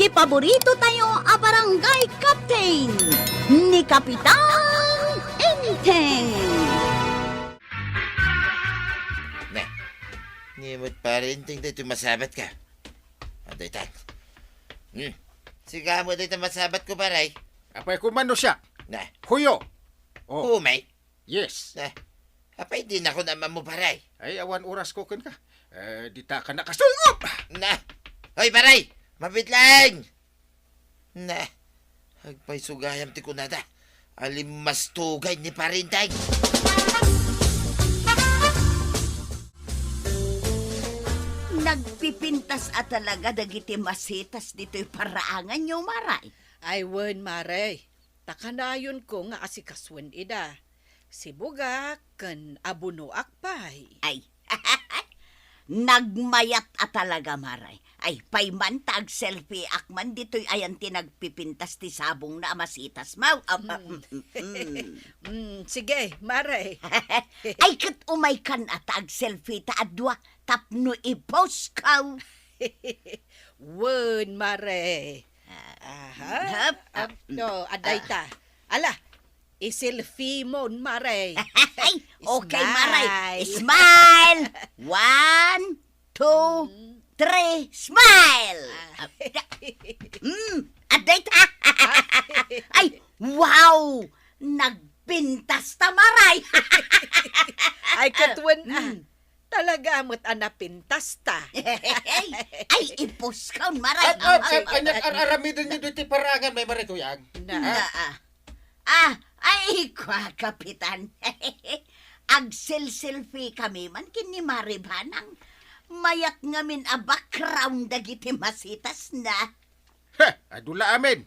Ti paborito tayo a barangay captain ni Kapitan Enteng. Na, nimot pa rin tingnan masabat ka. Anday tan. Siga mo dito masabat ko paray. Apay kumano siya. Na, Huyo. Oh, umay. yes. Na, apay din ako naman mo paray. Ay, awan oras ko ka. Di ta ka nakasuyop. Na, hoy paray, mabit lang. Na, hagpay sugayam ti kunada. Alim mas tugay ni parintay. Nagpipintas at talaga dagiti masitas dito'y paraangan nyo, Maray. Ay, wen, Mare. Takanayon ko nga asikaswan ida. Si Buga kan abuno akpay. Ay, nagmayat at talaga, Maray. Ay, paymantag selfie akman dito'y ayan tinagpipintas ti sabong na masitas, mau. Sige, Mare. Ay, kat umay kan atag selfie ta adwa, tapno i-post ka. Wen, Mare. Aha. No, aday ta. Ala, iselfie mo, Mare. Ay, okay, Smile. Maray. Smile! 1, 2, 3, smile! Aday ta! Ay, wow! Nagpintas ta, Maray! Ay, katwan, talaga mo't anapintas ta. Ay, ipos ka, Maray. Anak aramidon niyo dito parangan may marituyang. Ay, kwa, Kapitan. Agsel-selfie kami man kini Maribanang. Mayat ngamin a background dagiti masitas na. Adula amin.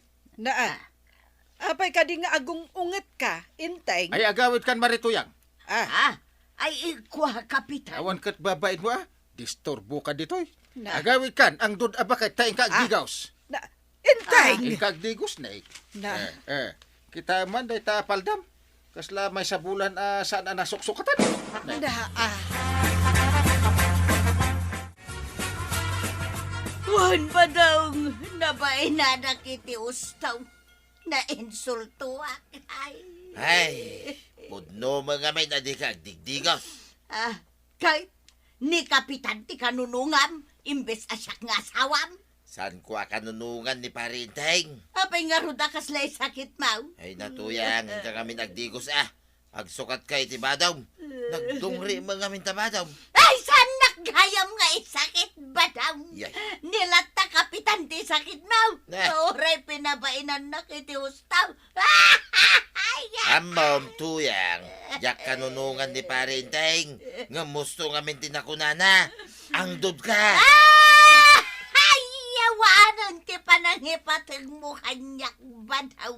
Apay ka di nga agong unget ka, inteng. Ay agawit kan marituyang. Ay, kwa, Kapitan. Awan kat babain mo disturbo ka dito. Na. Agawit kan ang dud abakay taing kagdigaws. Inteng! Ang kagdigos na Na. Kita man day ta paldam. Kasla may sabulan saan nasuksukatan. Wan ba daw nabay na nakiti ustaw na insulto ay. Ay, pudno mga may nadikag digdigaw. Kahit ni Kapitan ti kanunungam, imbes asyak nga asawam. San ko kanunungan ni parintay? Apay nga ruda kaslay sakit mau. Ay natuyang, ka kami nagdigos Agsukat kay ti badaw. Nagdungri mga min tabadaw. Ay, saan naggayam nga isakit ba daw? Yay. Nilata Kapitan ti sakit mau. Nah. Oray pinabainan na kiti ustaw. Amom tuyang, yak kanunungan ni parintay. Nga musto nga min tinakunana. Ang dud ka. Ay, yawanan ti panangipatag mo kanyak ba daw?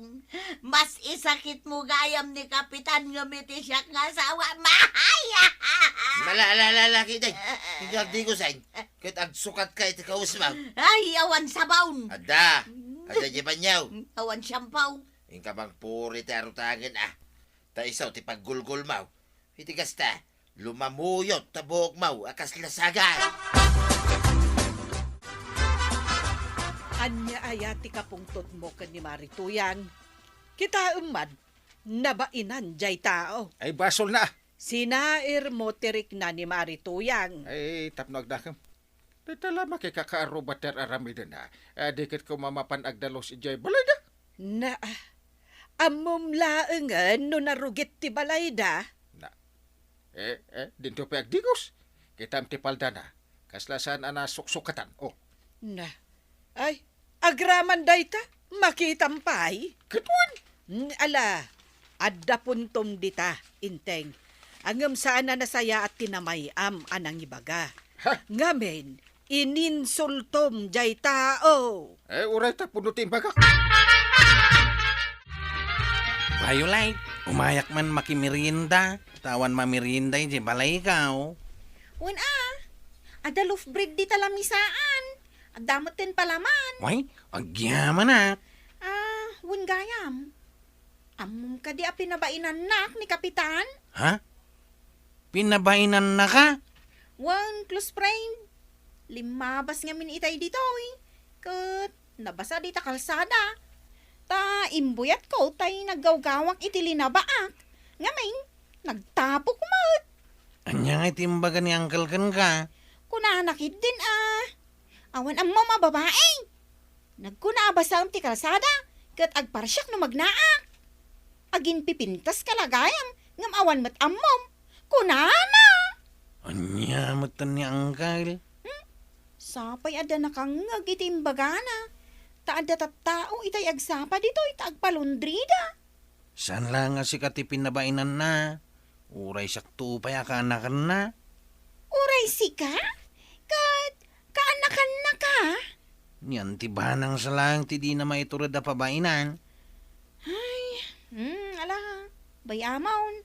Mas isakit mo gayam ni Kapitan nga miti siya nga asawa. Mahaya! Malalalaki day. Hindi agdigos ay. Kahit agsukat kay ti kausmaw. Ay, awan sabawn. Ada di banyaw. Awan siyampaw. Ingka bang puri ti arutagan Ta isaw ti paggulgul maw. Itigas ta, lumamuyot ta buhok maw akas lasagan. Anya ayati ka pungtot mo ka ni Marituyang. Kita umad, nabainan jay tao. Ay basol na. Sinair mo tirik na ni Marituyang. Ay tapno agdakam. Dito lama kay kakaarobat ter aramidon Dikit ko mamapan agdalos ijay balay na. Na, amom laengan no narugit ti balayda. Dinto pa agdigos. Kita ti paldana. Kaslasan suksukatan. Oh. Na, ay, agraman dayta, makitampay. Katun. Ala, adda puntom dita, inteng. Angam saan na nasaya at tinamayam anang ibaga. Ha? Ngamen, ininsultom jay tao. Uray ta punutin baga. Violet, umayak man makimirinda. Tawan mamirinda di balay ikaw. Wen ada loaf bread di talamisaan. Adamutin palaman. Way, agyaman na. Wen gayam. Amom ka di pinabainan nak ni Kapitan. Ha? Pinabainan na ka? Wen close friend. Limabas nga min itay dito eh. Kat Nabasa di ta kalsada. Ta imbuyat ko tay naggawgawak iti linabaak. Nga may nagtapok mo. Anya nga itimbaga ni Uncle kan ka. Kunanakit din Awan ang mama babae. Nagkuna basa ti kalsada. Kat agparsyak no magnaak. Agin pipintas kalagayam. Ngam awan mat ammom. Kunana. Anya matan ni Uncle. Sapay ada nakangag iti imbagana. Taada tao itay agsapa dito ita agpalundrida. Saan lang nga si katipin na bainan na? Uray sakto pa yakanakan na. Uray sika? Kaanakan na ka? Niyan tibanang sa lang ti di na maiturad na pabainan. Ala, bayamaon.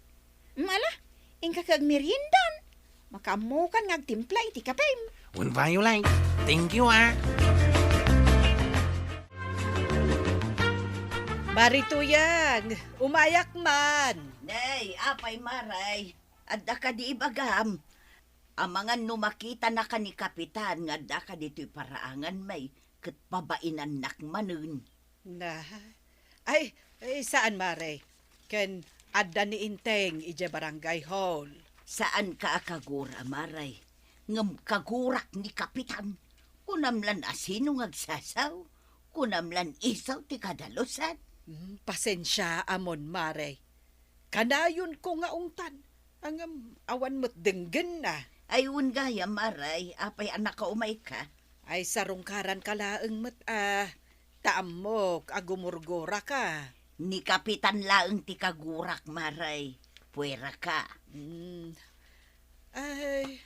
Ala, ingka kag meriendan. Makamukan ngagtimpla iti kapem. When Violet, thank you Marituyang, umayak man. Nay, apay maray. Adda ka di ibagam. Amangan no makita na ka ni kapitan nga adda ka dito'y paraangan may kat babainan nakmanun. Na, ay saan mare? Ken adda ni Inteng ije barangay hall. Saan ka akagura maray? Ngam kagurak ni kapitan. Kunamlan asino ngagsasaw. Kunamlan isaw ti kadalusan. Pasensya amon mare. Kanayon ko nga ungtan. Ang awan mo't denggen na. Ayun gaya maray, apay anak ka umay ka. Ay sarungkaran ka laeng mo't taamok agumurgora ka. Ni kapitan laeng ti kagurak maray. Puwera ka. Ay,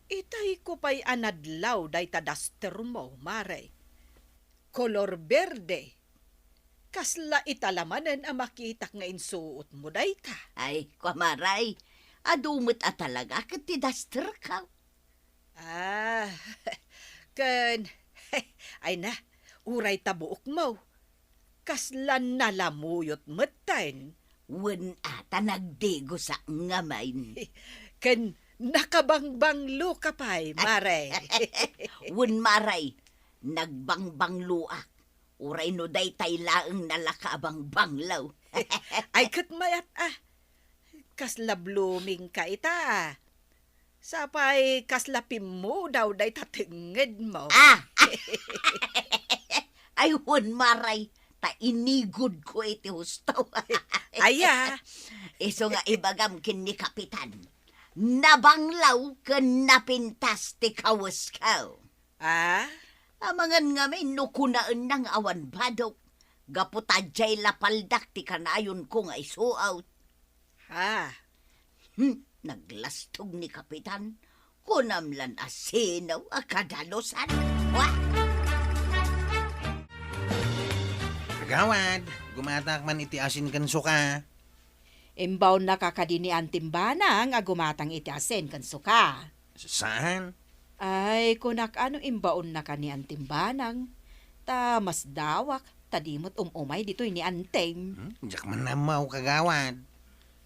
itay ko pa'y anadlaw day tadaster mo, mare. Kolor berde. Kasla italamanen ang makitak nga insuot mo day ta. Ay, kwamaray, adumot at talaga kat ti daster ka. Ken, ay na, uray tabuok mo. Kasla nalamuyot matan. Wen ata nagdigo sa ngamain. Ken, nakabangbanglo ka pa'y, mare. Wen maray, nagbangbang luak. Uray no day tay laeng nalakaabang banglaw. Ay kat mayat kasla blooming ka ita. Sapay kasla mo daw day tatinged mo. Ay wen maray, ta inigod ko iti husto. Aya. Iso nga ibagam kin ni kapitan. Nabanglaw ken napintas ti kawaskaw. Amangan nga may nukunaan ng awan badok. Gaputadjay lapaldak ti kanayon ko nga isuaw. Naglastog ni kapitan. Kunamlan asinaw akadalosan. Kagawad, gumatak man iti asin kan suka. Imbaw nakakadini ang timbanang agumatang iti asen kan suka. Saan? Ay, kunak ano imbaon na ka ni ang timbanang. Ta mas dawak, tadimot umay dito'y ni Anteng. Diyak man namaw kagawad.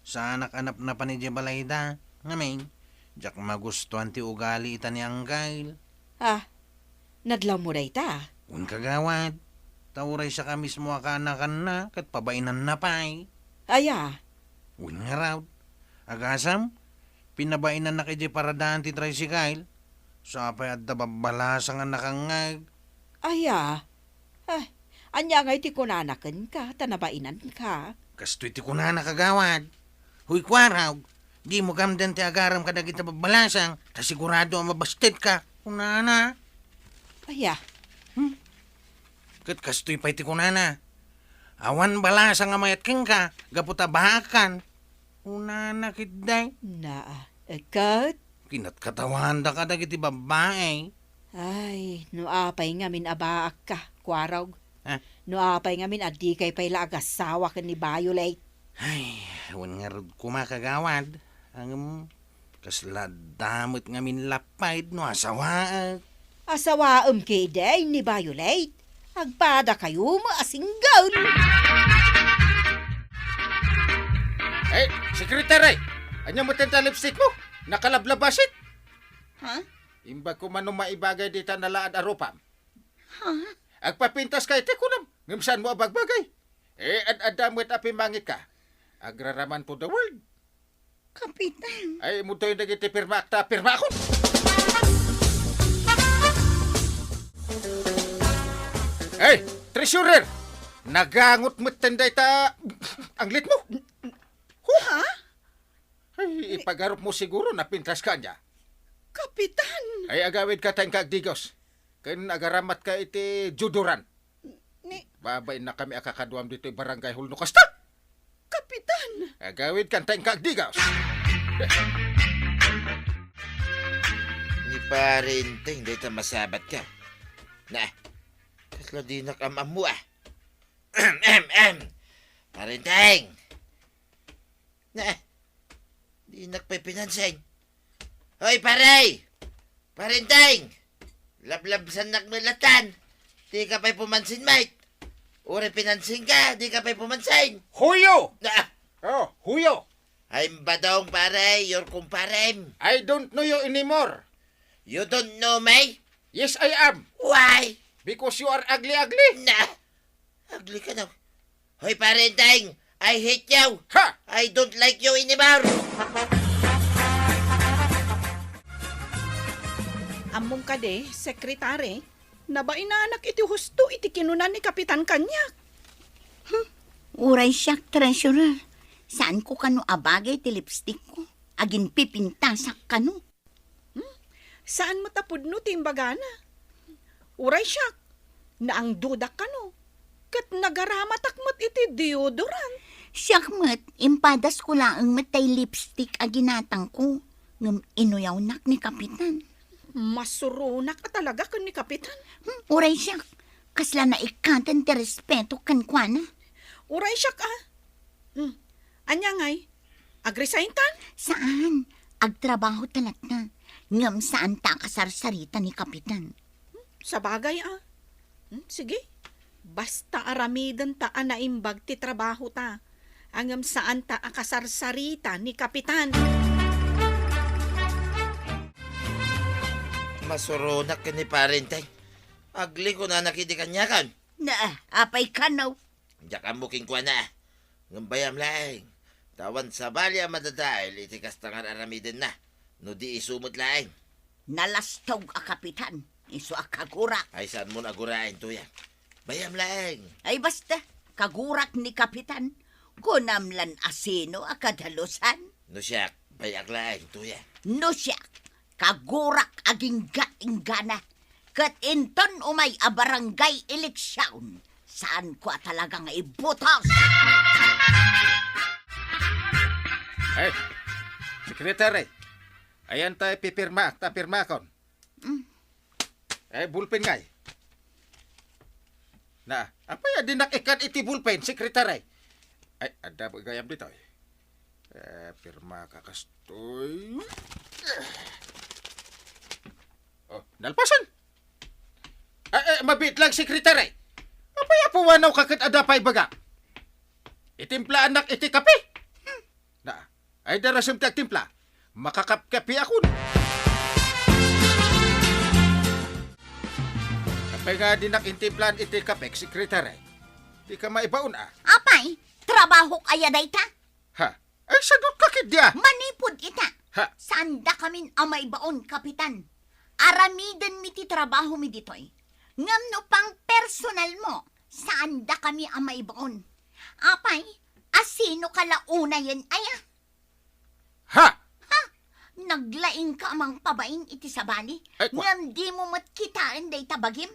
Sa anak-anap na pa ni Jebalayda. Ngamin, diyak magustuhan ti ugali ita ni Anggail. Nadlaw mo day ta. Un kagawad, tauray siya ka mismo akanakan na, kat pabainan na pa'y. Aya, Un nga raw. Agasam, pinabainan na kay Jeparadaan ti tricycle. Sapay at dababalasa nga nakangag. aya. Anya nga iti kunanakan ka, tanabainan ka. Kastoy ti kunana kagawad. Huy kwaraw, di mo kamdan ti agaram kadag ita babalasang, ta sigurado ang mabasted ka. Kunana. Aya, Kat kastoy pa'y ti kunana. Awan balasang nga mayat king ka, gaputa bahakan. Kunana kitday. kat. Kinat katawan da kadag iti babae. Ay, no apay nga min abaak ka, kwaraw. No apay nga min adi kay pay lagasawa ka ni Violet. Ay, awan nga rod kumakagawad. Ang kasladamot nga min lapay no asawaag. Asawaam kay day ni Violet. Agpada kayo maasinggaw. Ay, sekretary! Anya mo tenta lipstick mo? Nakalablabasit? Ha? Imba ko man maibagay dita nalaad arupam. Agpapintas kay ti kunam. Ngimsan mo abagbagay. Adamot api mangit ka. Agraraman po the world. Kapitan. Ay, mo to'y nagiti pirma akta, pirma ako. Hey, treasurer! Nagangot mo't tanday ta ang lit mo. Ha? Ay, ipagarop mo siguro na pintas ka niya. Kapitan! Ay, agawid ka tayong kagdigos. Kaya agaramat ka iti juduran. Ni, Babay na kami akakaduam dito yung barangay Hulno Kasta. Kapitan! Agawid ka tayong kagdigos. Ni Parinteng, dito masabat ka. Na, kasla di nakamamu ah. Parinteng! Na, di nakpipinanseng. Hoy, paray! Parinteng! Lablab sa naknulatan. Di ka pa'y pumansin, mate. Uri pinansing ka, di ka pa'y pumansin. Huyo! Na, Oh, huyo! I'm badong pare, your kumparem. I don't know you anymore. You don't know me? Yes, I am. Why? Because you are ugly. Na, ugly ka na. Hoy, Parinteng, I hate you. Ha! I don't like you anymore. Among kade, sekretary, na ba inaanak iti husto iti kinunan ni Kapitan Kanyak? Uray siyak, treasurer. Saan ko kano abagay ti lipstick ko? Agin pipintasak kano. Saan matapod no timbagana? Uray siyak, na ang dudak kano. Kat nagaramatak mat iti deodorant. Siyak mat, impadas ko lang ang matay lipstick aginatang ko. Ngam inuyaw nak ni Kapitan. Masurunak ka talaga kan ni Kapitan. Uray siyak, kasla na ikatan ti respeto kan kwa na. Uray siyak Anya ngay, agresign tan? Saan? Agtrabaho talat na. Ngam saan ta kasarsarita ni Kapitan. Sa bagay sige, basta aramidan ta anaimbag ti trabaho ta. Angam saan ta akasarsarita ni Kapitan. Masurunak ka ni Parinteng. Ugly ko na nakidikanyakan. Na, apay kanaw. Diyak ang muking kwa na. Ngambayam laing. Tawan sa balya madadail, itikas tangan aramidin na. No di isumot laing. Nalastog a Kapitan. Iso a kagurak. Ay saan mo nagurain to yan? Bayam laing. Ay basta, kagurak ni Kapitan. Kunamlan asino a kadalusan. No siyak, bayak laing to yan. No siya, kagurak aging gatinggana. Kat inton umay a barangay eleksyon. Saan ko talagang ibutos? Ay, sekretary. Ayan tayo pipirma, tapirma kon. Ay, bulpen ngay. Na, apa ya dinakikan iti bulpen, sekretary? Ay, ada gayam dito. Pirma kakastoy. Oh, nalpasan. Mabit lang, sekretary. Apa ya puwanaw kakit ada pa'y baga? Itimpla anak iti kape. Na, ay darasam ti agtimpla. Makakapkapi ako. Kapag nga dinak intimplan iti kapek, sekretary. Di ka maibaon Apay, trabaho kaya day ta? Ha? Ay, sadot kakit dia. Manipod ita. Ha? Sanda kamin amay baon, Kapitan. Aramidan mi ti trabaho mi ditoy. Ngam no pang personal mo, sanda kami amay baon. Apay, asino kalauna yan aya? Ha? Naglaing ka amang pabain iti sabali. Ay, kwa- Ngam di mo matkitaan day tabagim.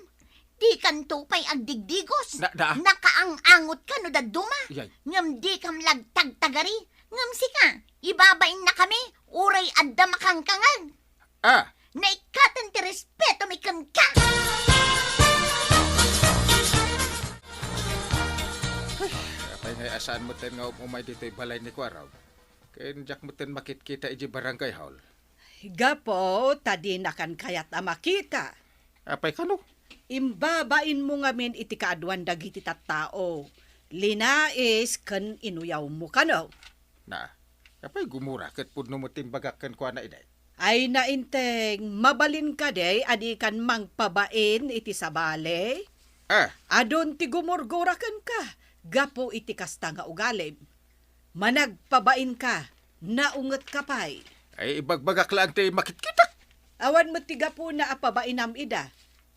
Di kanto pa'y agdigdigos. Na. Nakaang-angot ka no daduma. Yay. Ngam di kam lagtag-tagari. Ngam sika, ibabain na kami. Uray adda makangkangan. Naikatan ti respeto may kangka. Kapag nga asaan mo ten nga umay dito'y balay ni Kwaraw. Kaya jak mo ten makit-kita iji barangay hall. Gapo, tadi na kan kayat makita. Apay kano? Imbabain mo ngamin iti kaadwan dagiti tattao. Linais kan inuyaw mo kano. Na, apay gumura kat pudno mo timbagakan kwa na iday. Ay nainteng, mabalin ka day, adi kan mangpabain iti sabale. Ah, Adon ti gumurguraken ka, gapo iti kasta nga ugalim. Managpabain ka, naunget ka pa'y. ay ibagbagak lang ti makitkita. Awan mo't ti gapo na apabainam ida,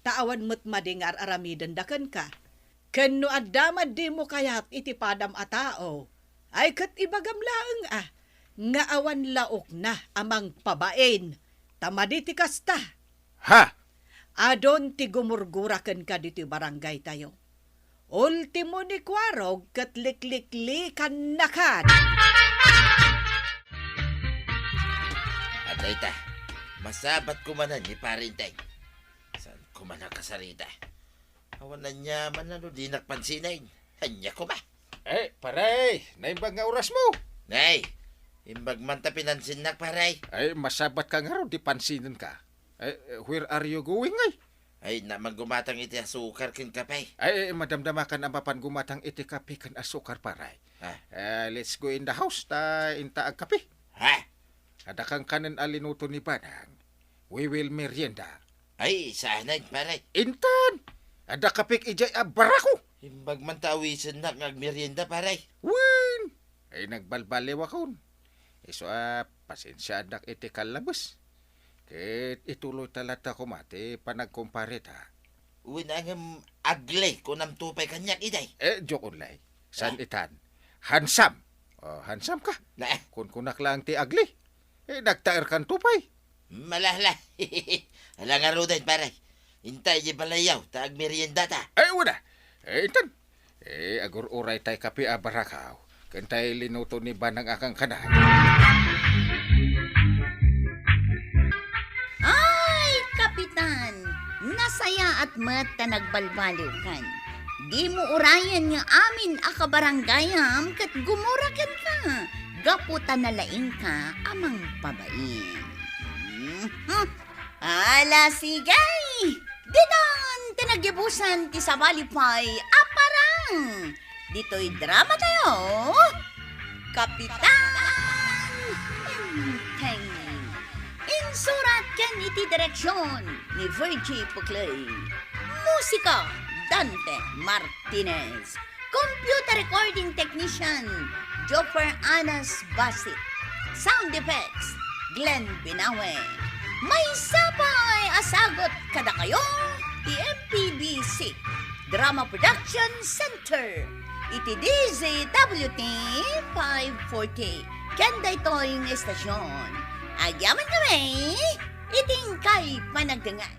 taawan mo't madingar aramidan daken ka. Ken no addamad di mo kayat iti padam a tao, ay kat ibagam laeng nga awan laok na amang pabain, tamadi ti kasta. Ha? Adon ti gumurguraken ka diti barangay tayo. Ultimo ni kwarog kat likliklikan na kan. Atay ta, masabat ko manan ni parintay. Saan ko man nakasarita? Awanan niya man ano di nakpansinayin. Hanya ko ba? Paray, naimbag nga oras mo. Nay, imbag man ta pinansin nak paray. Ay, masabat ka nga ro, di pansinin ka. Where are you going, ay? Ay, naman gumatang iti asukar kin kapay. Ay, madamdamakan ang mapan gumatang iti kape kan asukar, paray. Let's go in the house, ta inta ag kape. Ha? Ada kang kanan alinuto ni Banang. We will merienda. Ay, sanay paray. Intan! Ada kapik ijay barako. Imbag man tawisan nak ngagmerienda paray. Win! Ay, nagbalbaliw akon. Iso, pasensya dak iti kalabas. Ket ituloy talata ko mati panagkumpare ta. Uwin ang aglay ko nam tupay kanyak iday. Joke onlay. San itan? Hansam. Hansam ka. Na, Kun kunak lang ti agli. Nagtaer kan tupay. malahla. Hala nga ro din paray. Intay di balayaw, taag merienda ta. Wala. Intan. Agur uray tay kapi abarakaw. Kantay linuto ni Banang akang kanan. Ay, Kapitan! Nasaya at mata nagbalbaliw kan. Di mo urayan nga amin akabaranggayam kat gumurakan ka. Gaputan na laing ka amang pabain. Ala sigay! Didan tinagibusan ti sabalipay aparang. Dito'y drama tayo. Kapitan! Teng. Insurat ken iti direksyon ni Virgie Puclay. Musika, Dante Martinez. Computer recording technician, Joffer Anas Basit. Sound effects, Glenn Binawe. May sabay asagot kada kayo, ti MPBC Drama Production Center. Iti DZWT 540. Kanda ito yung estasyon. Agyaman kami, iting kay panagdangan.